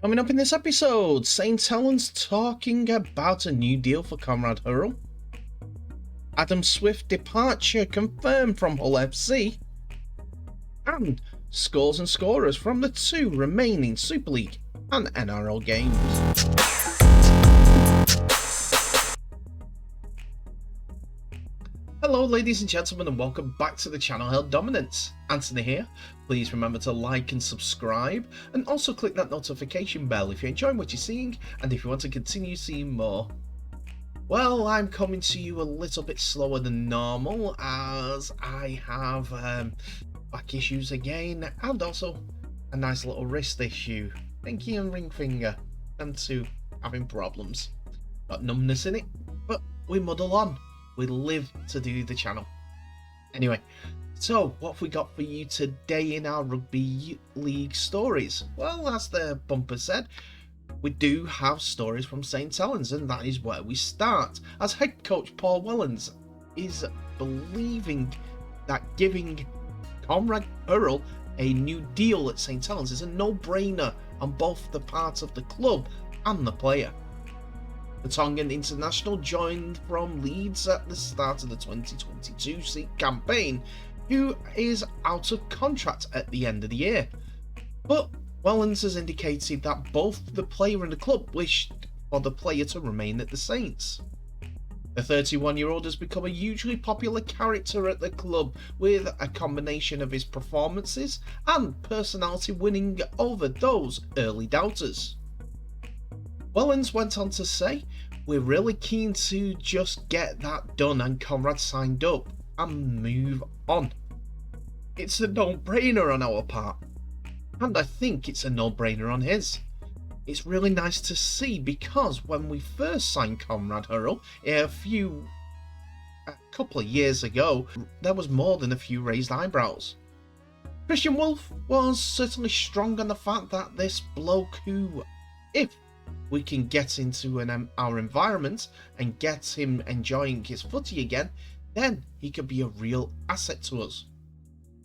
Coming up in this episode, St. Helens talking about a new deal for Konrad Hurrell, Adam Swift departure confirmed from Hull FC, and scores and scorers from the two remaining Super League and NRL games. Hello ladies and gentlemen, and welcome back to the channel Held Dominance. Anthony here. Please remember to like and subscribe, and also click that notification bell if you're enjoying what you're seeing and if you want to continue seeing more. Well, I'm coming to you a little bit slower than normal as I have back issues again, and also a nice little wrist issue. Pinky and ring finger, and two having problems. Got numbness in it, but we muddle on. We live to do the channel. Anyway, so what have we got for you today in our rugby league stories? Well, as the bumper said, we do have stories from St. Helens, and that is where we start, as head coach Paul Wellens is believing that giving Konrad Hurrell a new deal at St. Helens is a no-brainer on both the part of the club and the player. The Tongan international joined from Leeds at the start of the 2022 campaign, who is out of contract at the end of the year. But Wellens has indicated that both the player and the club wished for the player to remain at the Saints. The 31-year-old has become a hugely popular character at the club, with a combination of his performances and personality winning over those early doubters. Wellens went on to say, "We're really keen to just get that done and Konrad signed up and move on. It's a no-brainer on our part, and I think it's a no-brainer on his. It's really nice to see, because when we first signed Konrad Hurrell a couple of years ago, there was more than a few raised eyebrows. Christian Wolf was certainly strong on the fact that this bloke who, if we can get into our environment and get him enjoying his footy again, then he could be a real asset to us.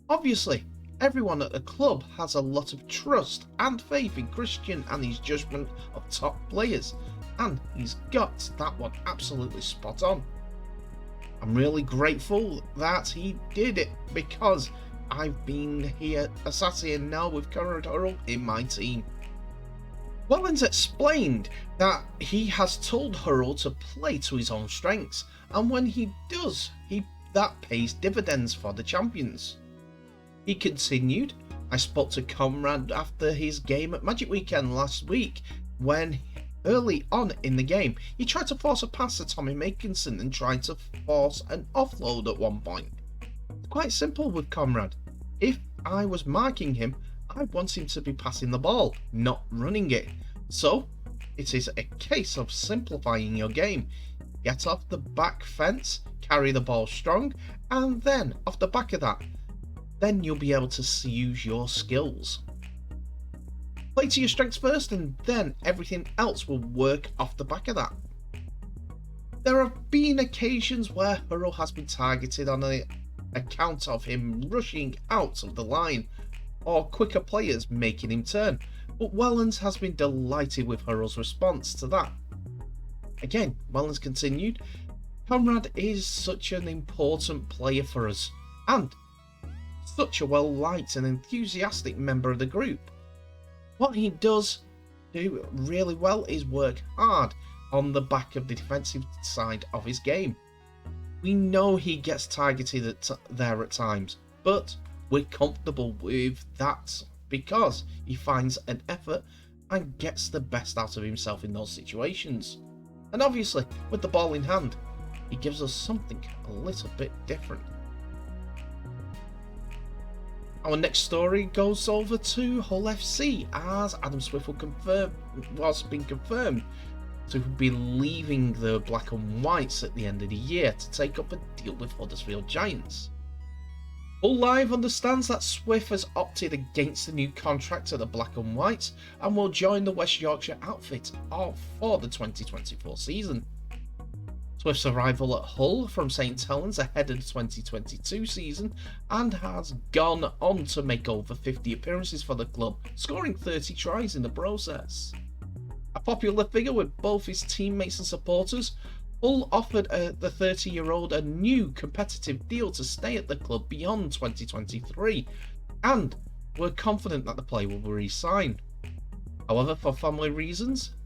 Obviously, everyone at the club has a lot of trust and faith in Christian and his judgment of top players, and he's got that one absolutely spot on. I'm really grateful that he did it, because I've been sat here now with Konrad Hurrell in my team." Wellens explained that he has told Hurrell to play to his own strengths, and when he does, that pays dividends for the champions. He continued, "I spoke to Konrad after his game at Magic Weekend last week, when early on in the game he tried to force a pass to Tommy Makinson and tried to force an offload at one point. It's quite simple with Konrad. If I was marking him, I want him to be passing the ball, not running it. So it is a case of simplifying your game. Get off the back fence, carry the ball strong, and then off the back of that, then you'll be able to use your skills. Play to your strengths first, and then everything else will work off the back of that." There have been occasions where Hurrell has been targeted on account of him rushing out of the line, or quicker players making him turn, but Wellens has been delighted with Hurrell's response to that. Again, Wellens continued, "Konrad is such an important player for us, and such a well-liked and enthusiastic member of the group. What he does do really well is work hard on the back of the defensive side of his game. We know he gets targeted there at times, but we're comfortable with that because he finds an effort and gets the best out of himself in those situations. And obviously, with the ball in hand, he gives us something a little bit different." Our next story goes over to Hull FC, as Adam Swift was being confirmed to be leaving the Black and Whites at the end of the year to take up a deal with Huddersfield Giants. Hull Live understands that Swift has opted against the new contract at the Black and Whites and will join the West Yorkshire outfit for the 2024 season. Swift's arrival at Hull from St Helens ahead of the 2022 season and has gone on to make over 50 appearances for the club, scoring 30 tries in the process. A popular figure with both his teammates and supporters, Hull offered the 30-year-old a new competitive deal to stay at the club beyond 2023 and were confident that the player will be re-signed. However, for family reasons,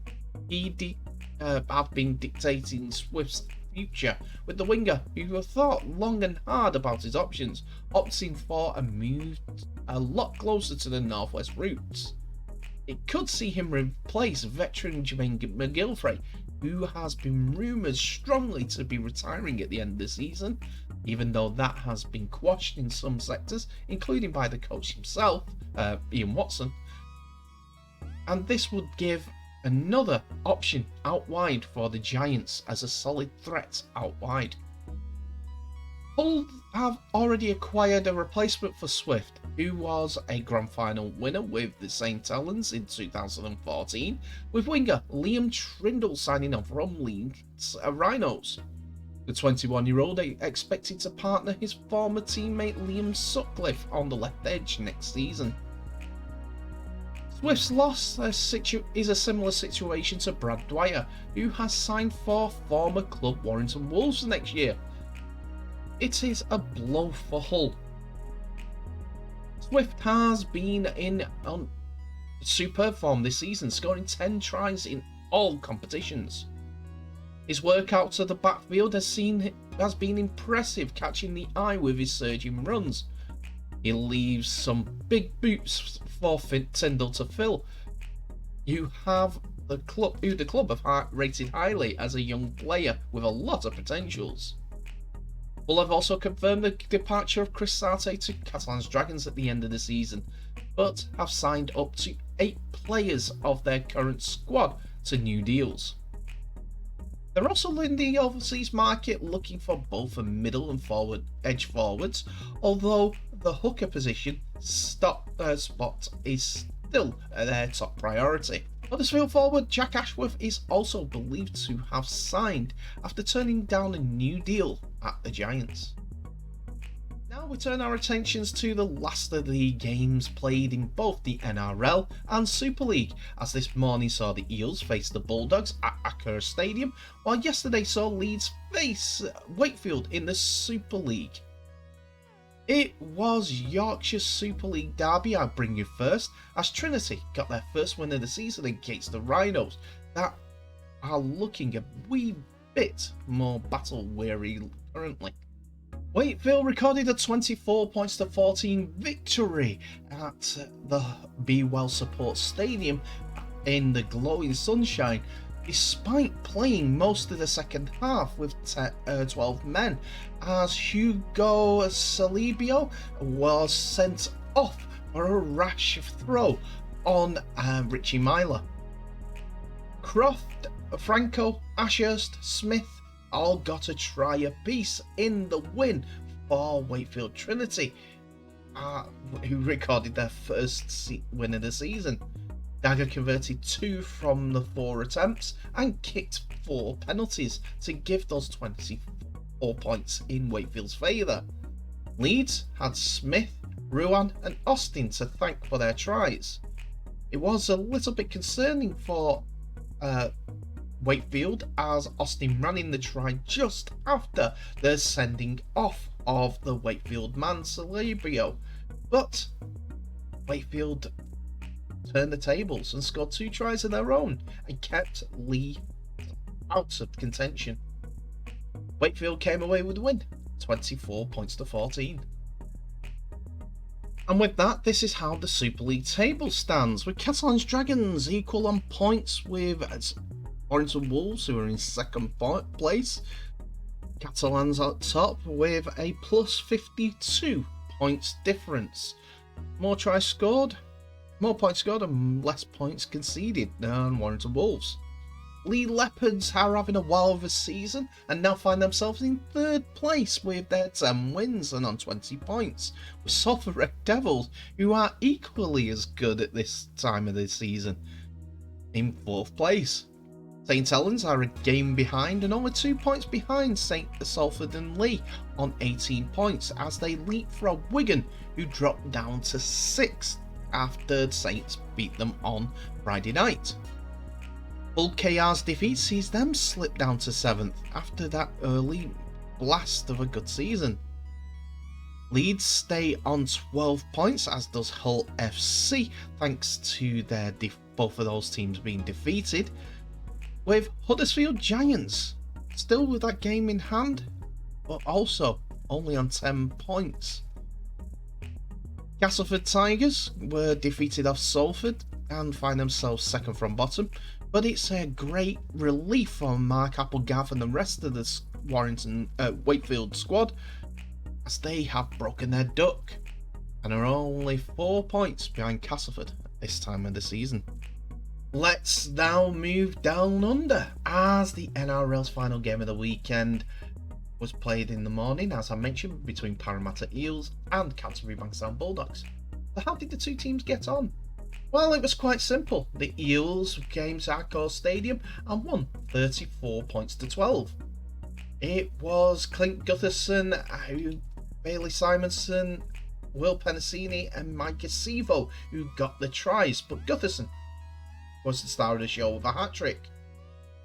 he have been dictating Swift's future, with the winger, who thought long and hard about his options, opting for a move a lot closer to the northwest routes. It could see him replace veteran Jermaine McGillivray, who has been rumoured strongly to be retiring at the end of the season, even though that has been quashed in some sectors, including by the coach himself, Ian Watson. And this would give another option out wide for the Giants as a solid threat out wide. Hull have already acquired a replacement for Swift, who was a grand final winner with the St Helens in 2014, with winger Liam Trindle signing on from Leeds Rhinos. The 21-year-old expected to partner his former teammate Liam Sutcliffe on the left edge next season. Swift's loss is a similar situation to Brad Dwyer, who has signed for former club Warrington Wolves next year. It is a blow for Hull. Swift has been in superb form this season, scoring 10 tries in all competitions. His work out to the backfield has been impressive, catching the eye with his surging runs. He leaves some big boots for Tyndall to fill, who the club have rated highly as a young player with a lot of potentials. Hull have also confirmed the departure of Chris Sarte to Catalan's Dragons at the end of the season, but have signed up to 8 players of their current squad to new deals. They're also in the overseas market looking for both a middle and edge forwards, although the hooker position spot is still their top priority. Huddersfield forward Jack Ashworth is also believed to have signed after turning down a new deal at the Giants. Now we turn our attentions to the last of the games played in both the NRL and Super League, as this morning saw the Eels face the Bulldogs at Accra Stadium, while yesterday saw Leeds face Wakefield in the Super League. It was Yorkshire's Super League derby I bring you first, as Trinity got their first win of the season against the Rhinos, that are looking a wee bit more battle weary currently. Wakefield recorded a 24-14 victory at the Be Well Support Stadium in the glowing sunshine, despite playing most of the second half with 12 men, as Hugo Salibio was sent off for a rash throw on Richie Myler. Croft, Franco, Ashurst, Smith all got a try apiece in the win for Wakefield Trinity, who recorded their first win of the season. Dagger converted 2 from the 4 attempts and kicked 4 penalties to give those 24 points in Wakefield's favour. Leeds had Smith, Ruan and Austin to thank for their tries. It was a little bit concerning for Wakefield, as Austin ran in the try just after the sending off of the Wakefield man Celebrio, but Wakefield turned the tables and scored 2 tries of their own and kept Lee out of contention. Wakefield came away with the win, 24-14. And with that, this is how the Super League table stands, with Catalan's Dragons equal on points with Warrington Wolves, who are in second place. Catalans at top with a plus 52 points difference. More points scored and less points conceded than Warrington Wolves. Lee Leopards are having a while of a season and now find themselves in third place with their 10 wins and on 20 points, with Salford Red Devils, who are equally as good at this time of the season, in fourth place. St Helens are a game behind and only 2 points behind St Salford and Lee on 18 points as they leapfrog Wigan, who dropped down to 6th after Saints beat them on Friday night. Hull KR's defeat sees them slip down to 7th after that early blast of a good season. Leeds stay on 12 points, as does Hull FC, thanks to their both of those teams being defeated, with Huddersfield Giants still with that game in hand, but also only on 10 points. Castleford Tigers were defeated off Salford and find themselves second from bottom, but it's a great relief for Mark Applegath and the rest of the Wakefield squad, as they have broken their duck and are only 4 points behind Castleford at this time of the season. Let's now move down under, as the NRL's final game of the weekend was played in the morning, as I mentioned, between Parramatta Eels and Canterbury Bankstown Bulldogs. So how did the two teams get on? Well, it was quite simple. The Eels came to Accor Stadium and won 34 points to 12. It was Clint Gutherson, Bailey Simonson, Will Penasini and Mike Acevo who got the tries, but Gutherson was the star of the show with a hat-trick.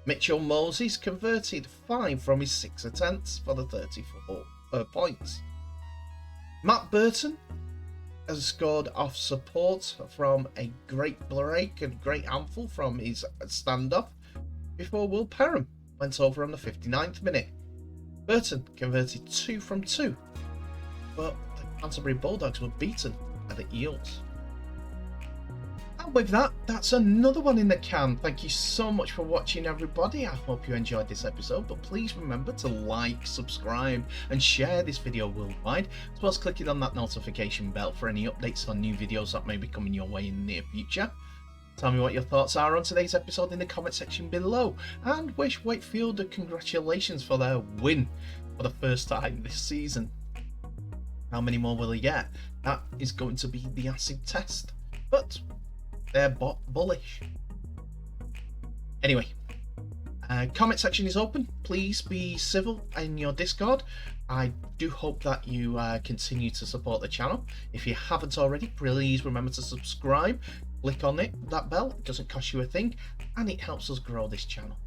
Mitchell Moses converted 5 from his 6 attempts for the 34 points. Matt Burton has scored off support from a great break and great handful from his standoff before Will Perham went over on the 59th minute. Burton converted 2 from 2, but the Canterbury Bulldogs were beaten by the Eels. And with that, that's another one in the can. Thank you so much for watching, everybody. I hope you enjoyed this episode, but please remember to like, subscribe and share this video worldwide, as well as clicking on that notification bell for any updates on new videos that may be coming your way in the near future. Tell me what your thoughts are on today's episode in the comment section below, and wish Wakefield a congratulations for their win for the first time this season. How many more will he get? That is going to be the acid test, but they're bullish. Anyway, comment section is open. Please be civil in your Discord. I do hope that you continue to support the channel. If you haven't already, please remember to subscribe. Click on that bell. It doesn't cost you a thing, and it helps us grow this channel.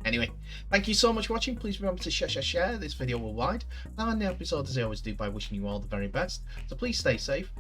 Anyway, thank you so much for watching. Please remember to share this video worldwide. Now, in the episode, as I always do, by wishing you all the very best. So please stay safe.